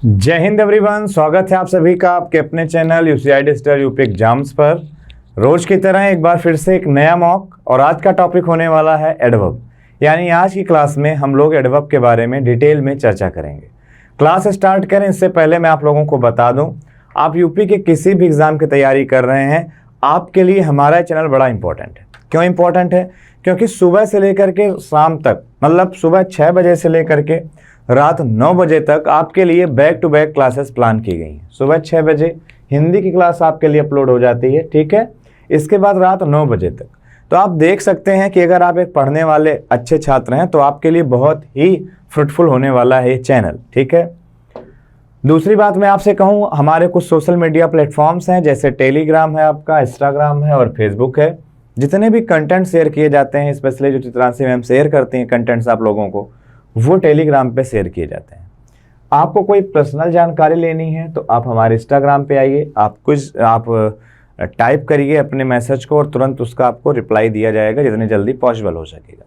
जय हिंद एवरीवन, स्वागत है आप सभी का आपके अपने channel UCI digital UP exams पर। रोज की तरह एक बार फिर से एक नया मॉक और आज का टॉपिक होने वाला है एडवर्ब। यानी आज की क्लास में हम लोग एडवर्ब के बारे में डिटेल में चर्चा करेंगे। क्लास स्टार्ट करें इससे पहले मैं आप लोगों को बता दूं, आप यूपी के किसी भी एग्जाम की तैयारी कर रहे हैं, आपके लिए हमारा चैनल बड़ा इंपॉर्टेंट है। क्यों इंपॉर्टेंट है? क्योंकि सुबह से लेकर के शाम तक, मतलब सुबह 6 बजे से लेकर के रात 9 बजे तक आपके लिए back to back classes plan की गई हैं। सुबह 6 बजे हिंदी की क्लास आपके लिए अपलोड हो जाती है, ठीक है। इसके बाद रात 9 बजे तक। तो आप देख सकते हैं कि अगर आप एक पढ़ने वाले अच्छे छात्र हैं तो आपके लिए बहुत ही फ्रूटफुल होने वाला है ये चैनल, ठीक है। दूसरी बात मैं आपसे कहूँ, हमारे कुछ सोशल मीडिया प्लेटफॉर्म्स हैं, जैसे टेलीग्राम है आपका, इंस्टाग्राम है और फेसबुक है। जितने भी कंटेंट शेयर किए जाते हैं, स्पेशली जो चित्रांशी मैम शेयर करती हैं कंटेंट्स आप लोगों को, वो टेलीग्राम पे शेयर किए जाते हैं। आपको कोई पर्सनल जानकारी लेनी है तो आप हमारे इंस्टाग्राम पे आइए, आप टाइप करिए अपने मैसेज को और तुरंत उसका आपको रिप्लाई दिया जाएगा जितनी जल्दी पॉसिबल हो सकेगा।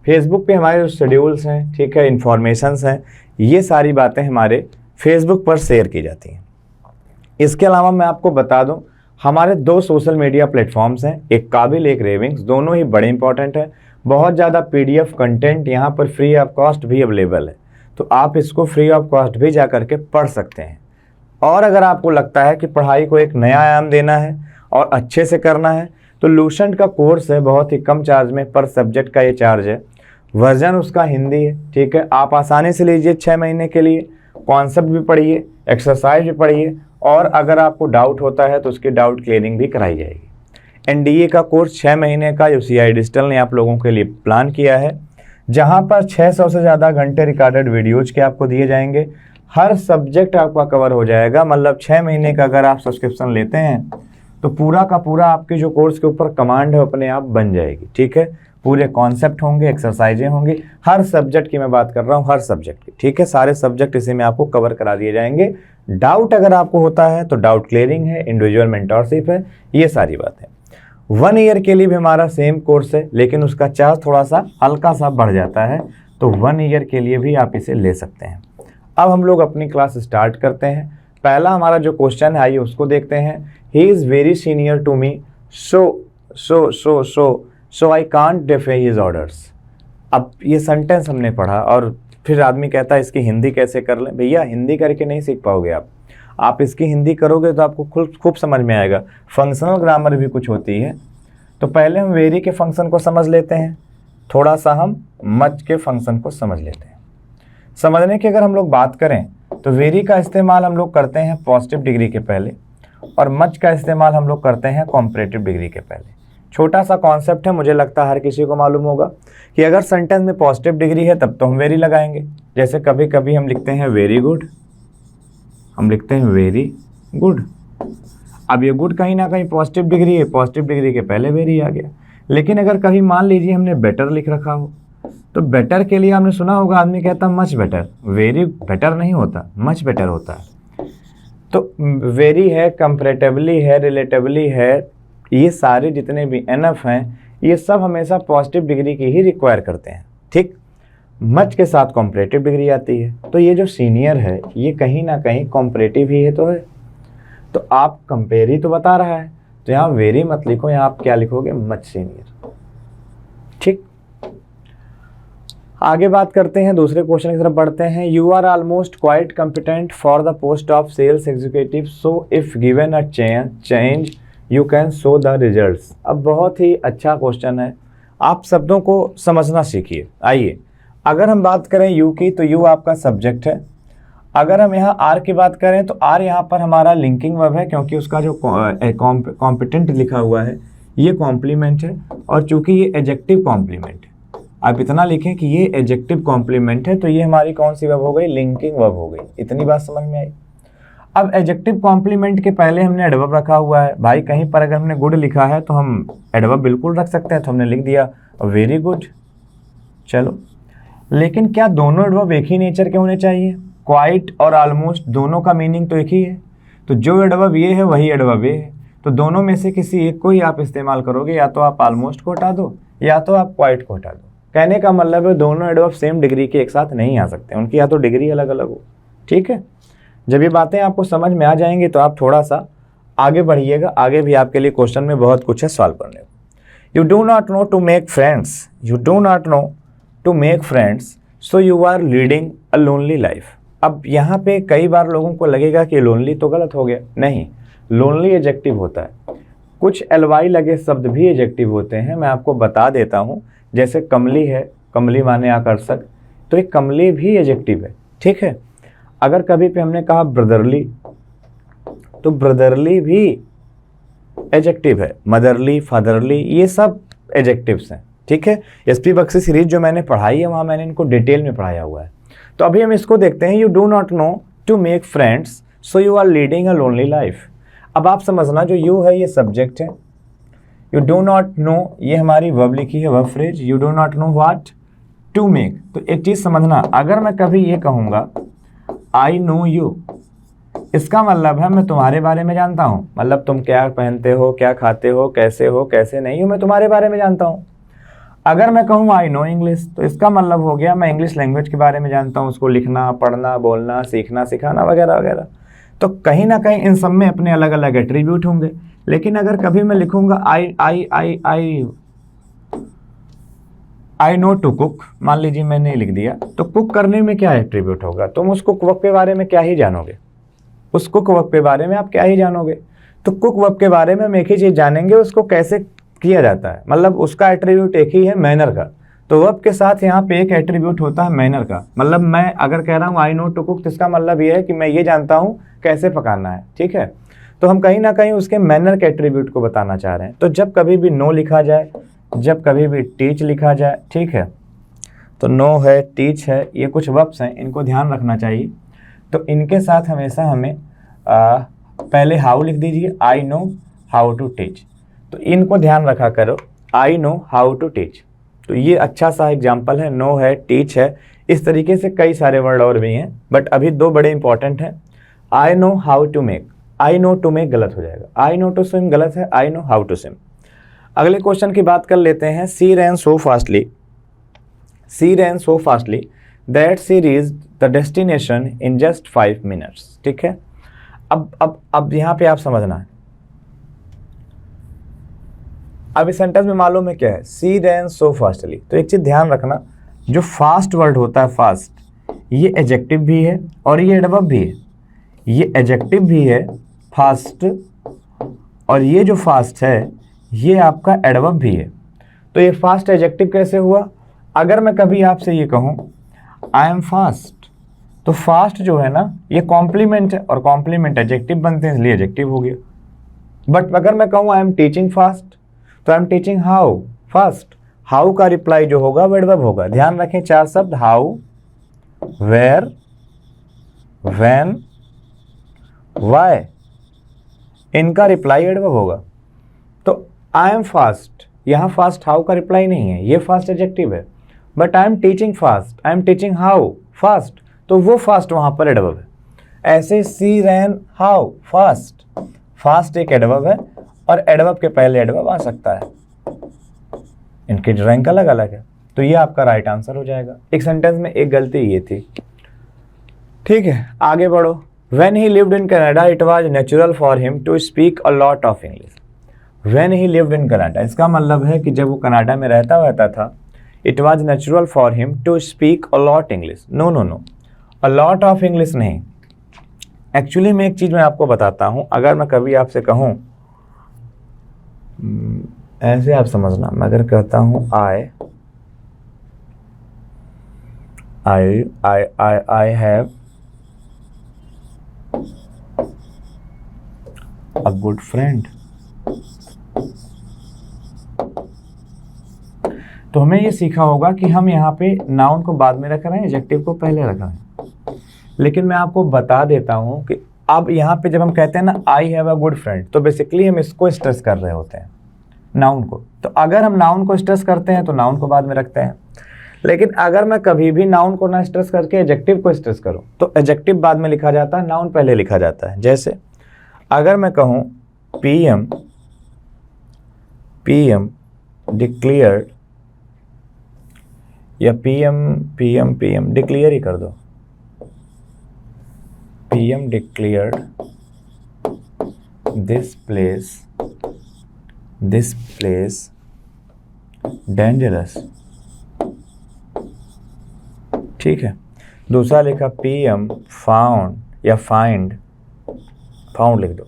फेसबुक पे हमारे शेड्यूल्स हैं, ठीक है, इन्फॉर्मेशंस हैं, ये सारी बातें हमारे फेसबुक पर शेयर की जाती हैं। इसके अलावा मैं आपको बता दूं, हमारे 2 सोशल मीडिया प्लेटफॉर्म्स हैं, एक काबिल एक रेविंग्स, दोनों ही बड़े इंपॉर्टेंट है। बहुत ज़्यादा पीडीएफ कंटेंट यहाँ पर फ्री ऑफ कॉस्ट भी अवेलेबल है, तो आप इसको फ्री ऑफ कॉस्ट भी जा करके पढ़ सकते हैं। और अगर आपको लगता है कि पढ़ाई को एक नया आयाम देना है और अच्छे से करना है तो लूसेंट का कोर्स है, बहुत ही कम चार्ज में, पर सब्जेक्ट का ये चार्ज है। वर्जन उसका हिंदी है, ठीक है। आप आसानी से लीजिए 6 महीने के लिए, कॉन्सेप्ट भी पढ़िए, एक्सरसाइज भी पढ़िए, और अगर आपको डाउट होता है तो उसकी डाउट क्लियरिंग भी कराई जाएगी। एनडीए का कोर्स 6 महीने का यूसीआई डिजिटल ने आप लोगों के लिए प्लान किया है, जहां पर 600 से ज़्यादा घंटे रिकॉर्डेड वीडियोज के आपको दिए जाएंगे। हर सब्जेक्ट आपका कवर हो जाएगा, मतलब 6 महीने का अगर आप सब्सक्रिप्शन लेते हैं तो पूरा का पूरा आपके जो कोर्स के ऊपर कमांड है अपने आप बन जाएगी, ठीक है। पूरे कॉन्सेप्ट होंगे, एक्सरसाइजें होंगी, हर सब्जेक्ट की मैं बात कर रहा हूँ, हर सब्जेक्ट की, ठीक है। सारे सब्जेक्ट इसी में आपको कवर करा दिए जाएंगे। डाउट अगर आपको होता है तो डाउट क्लियरिंग है, इंडिविजुअल मेंटरशिप है, ये सारी बातें। 1 ईयर के लिए भी हमारा सेम कोर्स है, लेकिन उसका चार्ज थोड़ा सा हल्का सा बढ़ जाता है, तो 1 ईयर के लिए भी आप इसे ले सकते हैं। अब हम लोग अपनी क्लास स्टार्ट करते हैं। पहला हमारा जो क्वेश्चन है, आइए उसको देखते हैं। He is very senior to me, so I can't defy his orders. अब ये सेंटेंस हमने पढ़ा और फिर आदमी कहता है इसकी हिंदी कैसे कर लें। भैया हिंदी करके नहीं सीख पाओगे आप इसकी हिंदी करोगे तो आपको खूब समझ में आएगा। फंक्शनल ग्रामर भी कुछ होती है, तो पहले हम वेरी के फंक्शन को समझ लेते हैं, थोड़ा सा हम मच के फंक्शन को समझ लेते हैं। समझने की अगर हम लोग बात करें तो वेरी का इस्तेमाल हम लोग करते हैं पॉजिटिव डिग्री के पहले, और मच का इस्तेमाल हम लोग करते हैं कॉम्परेटिव डिग्री के पहले। छोटा सा कॉन्सेप्ट है, मुझे लगता है हर किसी को मालूम होगा कि अगर सेंटेंस में पॉजिटिव डिग्री है तब तो हम वेरी लगाएंगे। जैसे कभी कभी हम लिखते हैं वेरी गुड, हम लिखते हैं वेरी गुड। अब ये गुड कहीं ना कहीं पॉजिटिव डिग्री है, पॉजिटिव डिग्री के पहले वेरी आ गया। लेकिन अगर कभी मान लीजिए हमने बेटर लिख रखा हो, तो बेटर के लिए हमने सुना होगा आदमी कहता मच बेटर, वेरी बेटर नहीं होता, मच बेटर होता है। तो वेरी है, कंपैरेटिवली है, रिलेटिवली है, ये सारे जितने भी एनफ हैं, ये सब हमेशा पॉजिटिव डिग्री की ही रिक्वायर करते हैं, ठीक। मच के साथ कॉम्परेटिव डिग्री आती है, तो ये जो सीनियर है ये कहीं ना कहीं कॉम्परेटिव ही है, तो है। तो आप कंपेयर ही तो बता रहा है, तो यहाँ वेरी मत लिखो, यहाँ आप क्या लिखोगे, मच सीनियर, ठीक। आगे बात करते हैं, दूसरे क्वेश्चन की तरफ बढ़ते हैं। You are almost quite competent for the post of sales executive, so if given a change you can show the results. अब बहुत ही अच्छा क्वेश्चन है, आप शब्दों को समझना सीखिए। आइए, अगर हम बात करें यू की, तो यू आपका सब्जेक्ट है। अगर हम यहाँ आर की बात करें तो आर यहाँ पर हमारा लिंकिंग वर्ब है, क्योंकि उसका जो कॉम्पिटेंट लिखा हुआ है ये कॉम्प्लीमेंट है, और चूंकि ये एडजेक्टिव कॉम्प्लीमेंट है, आप इतना लिखें कि ये एडजेक्टिव कॉम्प्लीमेंट है, तो ये हमारी कौन सी वर्ब हो गई, लिंकिंग वर्ब हो गई। इतनी बात समझ में आई। अब एडजेक्टिव कॉम्प्लीमेंट के पहले हमने एडवर्ब रखा हुआ है। भाई कहीं पर अगर हमने गुड लिखा है तो हम एडवर्ब बिल्कुल रख सकते हैं, तो हमने लिख दिया वेरी गुड। चलो, लेकिन क्या दोनों एडवर्ब एक ही नेचर के होने चाहिए? क्वाइट और ऑलमोस्ट दोनों का मीनिंग तो एक ही है, तो जो एडवर्ब ये है वही एडवर्ब ये है, तो दोनों में से किसी एक को ही आप इस्तेमाल करोगे। या तो आप ऑलमोस्ट को हटा दो या तो आप क्वाइट को हटा दो। कहने का मतलब है दोनों एडवर्ब सेम डिग्री के एक साथ नहीं आ सकते, उनकी या तो डिग्री अलग अलग हो, ठीक है। जब ये बातें आपको समझ में आ जाएंगी तो आप थोड़ा सा आगे बढ़िएगा, आगे भी आपके लिए क्वेश्चन में बहुत कुछ है सॉल्व करने को। You do not know to make friends, you do not know to make friends, so you are leading a lonely life. अब यहाँ पे कई बार लोगों को लगेगा कि लोनली तो गलत हो गया, नहीं, लोनली एडजेक्टिव होता है। कुछ एलवाई लगे शब्द भी एडजेक्टिव होते हैं, मैं आपको बता देता हूँ। जैसे कमली है, कमली माने आकर्षक, तो एक कमली भी एडजेक्टिव है, ठीक है। अगर कभी पे हमने कहा ब्रदरली, तो ब्रदरली भी एडजेक्टिव है। मदरली, फादरली, ये सब एडजेक्टिव्स हैं, ठीक है। एसपी बख्शी सीरीज जो मैंने पढ़ाई है वहाँ मैंने इनको डिटेल में पढ़ाया हुआ है। तो अभी हम इसको देखते हैं। You do not know to make friends, so you are leading a lonely life. अब आप समझना, जो यू है ये सब्जेक्ट है, यू डू नॉट नो ये हमारी वर्ब लिखी है, verb phrase. You do not know what, to make. तो एक चीज़ समझना, अगर मैं कभी ये कहूँगा आई नो यू, इसका मतलब है मैं तुम्हारे बारे में जानता हूँ। मतलब तुम क्या पहनते हो, क्या खाते हो, कैसे नहीं हो, मैं तुम्हारे बारे में जानता हूँ। अगर मैं कहूँ आई नो इंग्लिश, तो इसका मतलब हो गया मैं इंग्लिश लैंग्वेज के बारे में जानता हूँ, उसको लिखना, पढ़ना, बोलना, सीखना, सिखाना वगैरह वगैरह। तो कहीं ना कहीं इन सब में अपने अलग अलग एट्रीब्यूट होंगे। लेकिन अगर कभी मैं लिखूंगा आई नो टू कुक, मान लीजिए मैंने लिख दिया, तो कुक करने में क्या एट्रीब्यूट होगा? तुम उस कुक वर्क के बारे में क्या ही जानोगे, उस कुक वर्क के बारे में आप क्या ही जानोगे। तो कुक वर्क के बारे में हम एक ही चीज़ जानेंगे, उसको कैसे किया जाता है, मतलब उसका एट्रीब्यूट एक ही है, मैनर का। तो वर्ब के साथ यहाँ पे एक एट्रीब्यूट होता है मैनर का। मतलब मैं अगर कह रहा हूँ आई नो टू कुक, तो इसका मतलब ये है कि मैं ये जानता हूँ कैसे पकाना है, ठीक है। तो हम कहीं ना कहीं उसके मैनर के एट्रीब्यूट को बताना चाह रहे हैं। तो जब कभी भी नो लिखा जाए, जब कभी भी टीच लिखा जाए, ठीक है, तो नो है, टीच है, ये कुछ वर्ब्स हैं, इनको ध्यान रखना चाहिए। तो इनके साथ हमेशा हमें पहले हाउ लिख दीजिए, I know how to teach. तो इनको ध्यान रखा करो, I know how to teach. तो ये अच्छा सा एग्जाम्पल है, नो है, टीच है। इस तरीके से कई सारे वर्ड और भी हैं, बट अभी दो बड़े इंपॉर्टेंट हैं। I know how to make, I know to make गलत हो जाएगा, आई नो टू स्विम गलत है, I know how to swim. अगले क्वेश्चन की बात कर लेते हैं। She ran so fastly, she ran so fastly that she reached the destination in just 5 minutes, ठीक है। अब यहाँ पे आप समझना है, अब इस सेंटेंस में मालूम है क्या है, सी रैन सो फास्टली। तो एक चीज़ ध्यान रखना, जो फास्ट वर्ड होता है, फास्ट, ये एडजेक्टिव भी है और ये एडवर्ब भी है। ये एडजेक्टिव भी है फास्ट, और ये जो फास्ट है ये आपका एडवर्ब भी है। तो ये फास्ट एडजेक्टिव कैसे हुआ? अगर मैं कभी आपसे ये कहूँ आई एम फास्ट, तो फास्ट जो है ना ये कॉम्प्लीमेंट है, और कॉम्प्लीमेंट एडजेक्टिव बनते हैं, इसलिए एडजेक्टिव हो गया। बट अगर मैं कहूँ आई एम टीचिंग फास्ट, तो I am teaching how fast, how का रिप्लाई जो होगा वो एडवर्ब होगा। ध्यान रखें, 4 शब्द, हाउ, वेयर, व्हेन, व्हाई, इनका रिप्लाई एडवर्ब होगा। तो आई एम फास्ट, यहाँ फास्ट हाउ का रिप्लाई नहीं है, ये फास्ट एडजेक्टिव है। But I am teaching fast, I am teaching how fast, तो वो फास्ट वहाँ पर एडवर्ब है। ऐसे सी रैन हाउ फास्ट, फास्ट एक एडवर्ब है और एडवर्ब के पहले एडवर्ब आ सकता है, इनकी रैंक अलग अलग है। तो ये आपका राइट आंसर हो जाएगा। एक सेंटेंस में एक गलती ये थी, ठीक है, आगे बढ़ो। When he lived in Canada, it was natural for him to speak a lot of English. When he lived in Canada, इसका मतलब है कि जब वो कनाडा में रहता था, it was natural for him to speak a lot English. No, no, no, a lot of English नहीं। एक्चुअली मैं एक चीज़ मैं आपको बताता हूँ, अगर मैं कभी आपसे कहूँ, ऐसे आप समझना, मैं अगर कहता हूँ I have a good friend, तो हमें ये सीखा होगा कि हम यहाँ पे नाउन को बाद में रख रहे हैं, एडजेक्टिव को पहले रख रहे हैं। लेकिन मैं आपको बता देता हूँ कि अब यहाँ पे जब हम कहते हैं ना I have a good friend, तो बेसिकली हम इसको स्ट्रेस कर रहे होते हैं, नाउन को। तो अगर हम नाउन को स्ट्रेस करते हैं तो नाउन को बाद में रखते हैं। लेकिन अगर मैं कभी भी नाउन को ना स्ट्रेस करके एडजेक्टिव को स्ट्रेस करूं, तो एडजेक्टिव बाद में लिखा जाता है, नाउन पहले लिखा जाता है। जैसे अगर मैं कहूं पीएम डिक्लेयर्ड, या पीएम डिक्लेयर ही कर दो, PM declared this place dangerous। ठीक है। दूसरा लिखा PM found या find लिख दो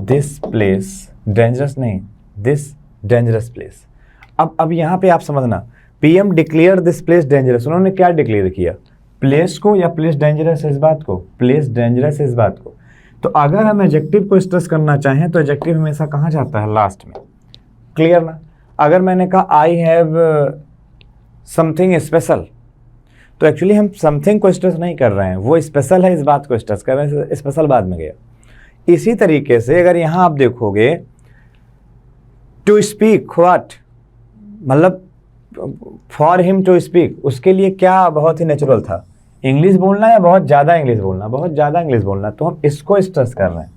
this place dangerous, नहीं this dangerous place। अब यहाँ पे आप समझना, PM declare this place dangerous, उन्होंने क्या डिक्लेयर किया, प्लेस को या प्लेस डेंजरस इस बात को, प्लेस डेंजरस इस बात को। तो अगर हम एडजेक्टिव को स्ट्रेस करना चाहें तो एडजेक्टिव हमेशा कहाँ जाता है, लास्ट में। क्लियर ना। अगर मैंने कहा आई हैव समथिंग स्पेशल, तो एक्चुअली हम समथिंग को स्ट्रेस नहीं कर रहे हैं, वो स्पेशल है इस बात को स्ट्रेस कर रहे हैं, स्पेशल बाद में गया। इसी तरीके से अगर यहाँ आप देखोगे टू स्पीक व्हाट, मतलब फॉर हिम टू स्पीक, उसके लिए क्या बहुत ही नेचुरल था, इंग्लिश बोलना या बहुत ज़्यादा इंग्लिश बोलना, बहुत ज़्यादा इंग्लिश बोलना। तो हम इसको स्ट्रेस कर रहे हैं,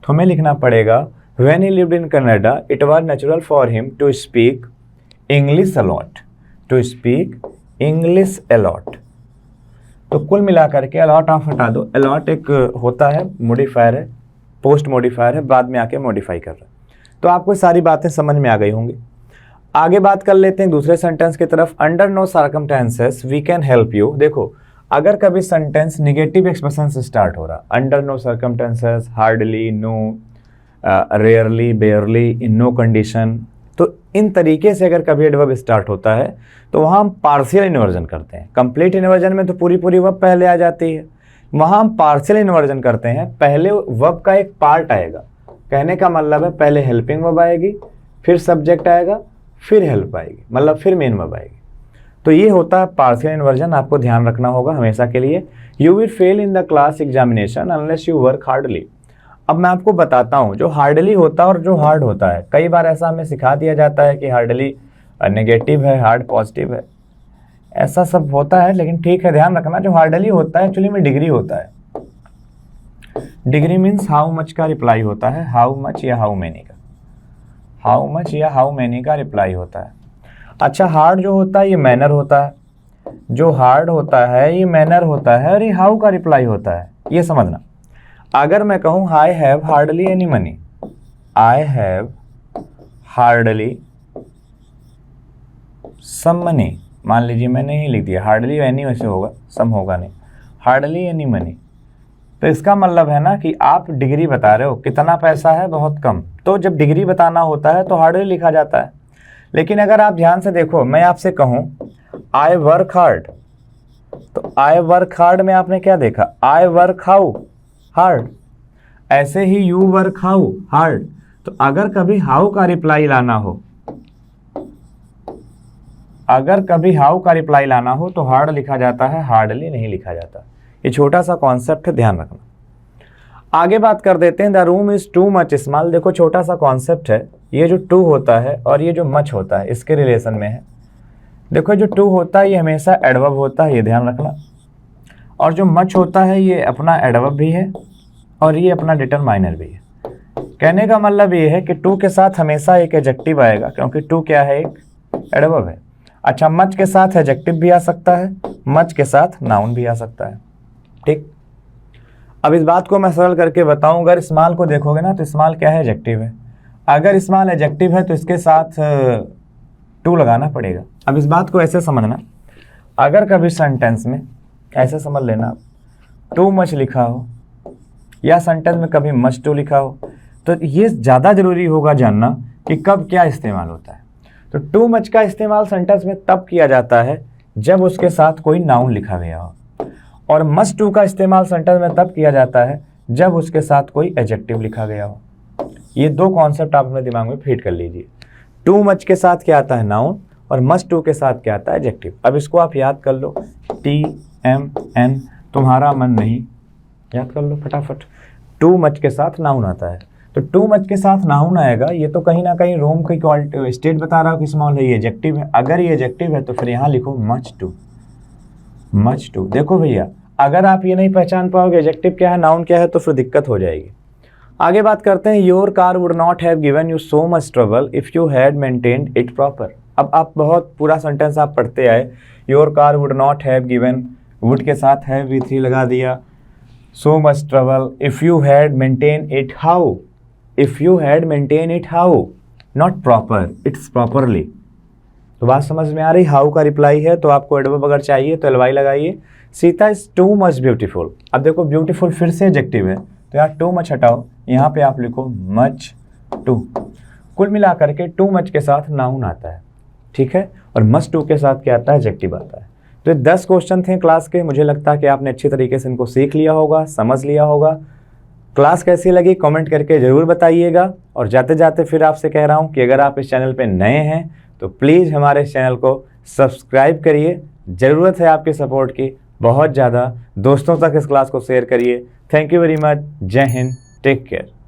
तो हमें लिखना पड़ेगा when he lived in Canada it was natural for him to speak English a lot, to speak English a lot. तो कुल मिलाकर के अलॉट आप हटा दो, अलॉट एक होता है मॉडिफायर है, पोस्ट मॉडिफायर है, बाद में आके मॉडिफाई कर रहा है। तो आपको सारी बातें समझ में आ गई होंगी। आगे बात कर लेते हैं दूसरे सेंटेंस की तरफ। Under no circumstances we can help you. देखो अगर कभी सेंटेंस निगेटिव एक्सप्रेशन से स्टार्ट हो रहा, under no circumstances, hardly, no, rarely, barely, in no condition, तो इन तरीके से अगर कभी एडवर्ब स्टार्ट होता है तो वहाँ हम पार्शियल इन्वर्जन करते हैं। कंप्लीट इन्वर्जन में तो पूरी वर्ब पहले आ जाती है, वहाँ हम पार्शियल इन्वर्जन करते हैं, पहले वर्ब का एक पार्ट आएगा। कहने का मतलब है पहले हेल्पिंग वर्ब आएगी, फिर सब्जेक्ट आएगा, फिर हेल्प आएगी, मतलब फिर मेन वर्ब आएगी। तो ये होता है पार्शियल इन्वर्जन, आपको ध्यान रखना होगा हमेशा के लिए। You will fail in the class examination unless you work hardly. अब मैं आपको बताता हूँ जो हार्डली होता है और जो हार्ड होता है। कई बार ऐसा हमें सिखा दिया जाता है कि हार्डली नेगेटिव है, हार्ड पॉजिटिव है, ऐसा सब होता है, लेकिन ठीक है ध्यान रखना, जो हार्डली होता है एक्चुअली में डिग्री होता है। डिग्री मीन्स हाउ मच का रिप्लाई होता है, हाउ मच या हाउ मेनी का, हाउ मच या हाउ मेनी का रिप्लाई होता है। अच्छा हार्ड जो होता है ये मैनर होता है, जो हार्ड होता है ये मैनर होता है, और ये हाउ का रिप्लाई होता है, ये समझना। अगर मैं कहूँ I have hardly any money, I have hardly some money, मान लीजिए मैंने ही लिख दिया, हार्डली एनी वैसे होगा, सम होगा नहीं, हार्डली एनी मनी। तो इसका मतलब है ना कि आप डिग्री बता रहे हो, कितना पैसा है, बहुत कम। तो जब डिग्री बताना होता है तो हार्डली लिखा जाता है। लेकिन अगर आप ध्यान से देखो, मैं आपसे कहूँ आई वर्क हार्ड, तो आई वर्क हार्ड में आपने क्या देखा, आई वर्क हाउ हार्ड। ऐसे ही यू वर्क हाउ हार्ड। तो अगर कभी हाउ का रिप्लाई लाना हो, अगर कभी हाउ का रिप्लाई लाना हो तो हार्ड लिखा जाता है, हार्डली नहीं लिखा जाता। ये छोटा सा कॉन्सेप्ट है, ध्यान रखना। आगे बात कर देते हैं, the room is too much small. देखो छोटा सा कॉन्सेप्ट है, ये जो टू होता है और ये जो मच होता है इसके रिलेशन में है। देखो जो टू होता है ये हमेशा एडवर्ब होता है, ये ध्यान रखना, और जो मच होता है ये अपना एडवर्ब भी है और ये अपना डिटरमाइनर भी है। कहने का मतलब ये है कि टू के साथ हमेशा एक एडजेक्टिव आएगा, क्योंकि टू क्या है, एक एडवर्ब है। अच्छा मच के साथ एडजेक्टिव भी आ सकता है, मच के साथ नाउन भी आ सकता है। ठीक, अब इस बात को मैं सरल करके बताऊं, अगर स्मॉल को देखोगे ना तो स्मॉल क्या है, एडजेक्टिव है। अगर स्मॉल एडजेक्टिव है तो इसके साथ टू लगाना पड़ेगा। अब इस बात को ऐसे समझना, अगर कभी सेंटेंस में ऐसे समझ लेना टू मच लिखा हो या सेंटेंस में कभी मच टू लिखा हो, तो ये ज़्यादा ज़रूरी होगा जानना कि कब क्या इस्तेमाल होता है। तो टू मच का इस्तेमाल सेंटेंस में तब किया जाता है जब उसके साथ कोई नाउन लिखा गया हो, और मच टू का इस्तेमाल सेंटेंस में तब किया जाता है जब उसके साथ कोई एडजेक्टिव लिखा गया हो। ये दो कॉन्सेप्ट आप अपने दिमाग में फिट कर लीजिए। टू मच के साथ क्या आता है, नाउन, और मच टू के साथ क्या आता है, एडजेक्टिव। अब इसको आप याद कर लो, TMN, तुम्हारा मन नहीं, याद कर लो फटाफट। टू मच के साथ नाउन आता है, तो टू मच के साथ नाउन आएगा, ये तो कहीं ना कहीं रोम की क्वालिटी स्टेट बता रहा हो कि स्मॉल है, ये एडजेक्टिव है। अगर ये एडजेक्टिव है तो फिर यहाँ लिखो मच टू, मच टू। देखो भैया अगर आप ये नहीं पहचान पाओगे एडजेक्टिव क्या है, नाउन क्या है, तो फिर दिक्कत हो जाएगी। आगे बात करते हैं, your car would not have given you so much trouble if you had maintained it proper. अब आप बहुत पूरा सेंटेंस आप पढ़ते आए, your car would not have given, would के साथ हैव V3 लगा दिया, so much trouble. If you had maintained it, how? If you had maintained it, how? Not proper, it's properly. तो बात समझ में आ रही? हाउ का रिप्लाई है, तो आपको एडवर्ब अगर चाहिए तो एलवाई लगाइए। Sita is too much beautiful. अब देखो ब्यूटीफुल फिर से एडजेक्टिव है, तो यार टू मच हटाओ, यहाँ पे आप लिखो मच टू। कुल मिला करके टू मच के साथ नाउन आता है, ठीक है, और मच टू के साथ क्या आता है? एडजेक्टिव आता है। तो ये 10 क्वेश्चन थे क्लास के। मुझे लगता है कि आपने अच्छी तरीके से इनको सीख लिया होगा, समझ लिया होगा। क्लास कैसी लगी कमेंट करके ज़रूर बताइएगा। और जाते जाते फिर आपसे कह रहा हूँ कि अगर आप इस चैनल पे नए हैं तो प्लीज़ हमारे इस चैनल को सब्सक्राइब करिए। ज़रूरत है आपके सपोर्ट की बहुत ज़्यादा। दोस्तों तक इस क्लास को शेयर करिए। Thank you very much. जय हिंद, टेक केयर।